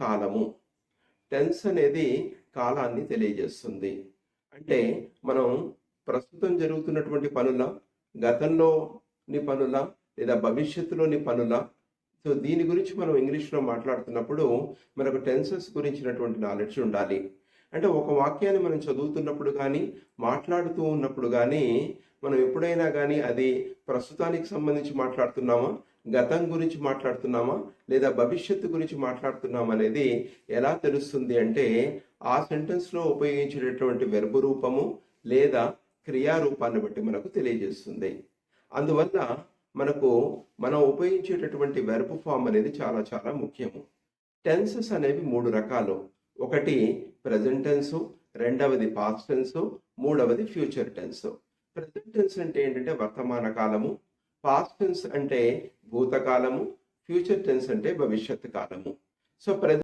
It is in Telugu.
కాలము. టెన్స్ అనేది కాలాన్ని తెలియజేస్తుంది. అంటే మనం ప్రస్తుతం జరుగుతున్నటువంటి పనులా, గతంలోని పనులా, లేదా భవిష్యత్తులోని పనులా? సో దీని గురించి మనం ఇంగ్లీష్‌లో మాట్లాడుతున్నప్పుడు మనకు టెన్సెస్ గురించినటువంటి నాలెడ్జ్ ఉండాలి. అంటే ఒక వాక్యాన్ని మనం చదువుతున్నప్పుడు గానీ, మాట్లాడుతూ ఉన్నప్పుడు గానీ, మనం ఎప్పుడైనా గానీ అది ప్రస్తుతానికి సంబంధించి మాట్లాడుతున్నామా? గతం గురించి మాట్లాడుతున్నామా? లేదా భవిష్యత్తు గురించి మాట్లాడుతున్నామా అనేది ఎలా తెలుస్తుంది అంటే, ఆ సెంటెన్స్‌లో ఉపయోగించేటటువంటి వెర్బ్ రూపము లేదా క్రియారూపాన్ని బట్టి మనకు తెలియజేస్తుంది. అందువల్ల మనకు మనం ఉపయోగించేటటువంటి వెర్బ్ ఫార్మ్ అనేది చాలా చాలా ముఖ్యము. టెన్సెస్ అనేవి 3 రకాలు. ఒకటి ప్రెజెంట్ టెన్సు, రెండవది పాస్ట్ టెన్సు, మూడవది ఫ్యూచర్ టెన్సు. ప్రెజెంట్ టెన్స్ అంటే ఏంటంటే వర్తమాన కాలము, పాస్ట్ టెన్స్ అంటే భూతకాలము, ఫ్యూచర్ టెన్స్ అంటే భవిష్యత్తు కాలము. సో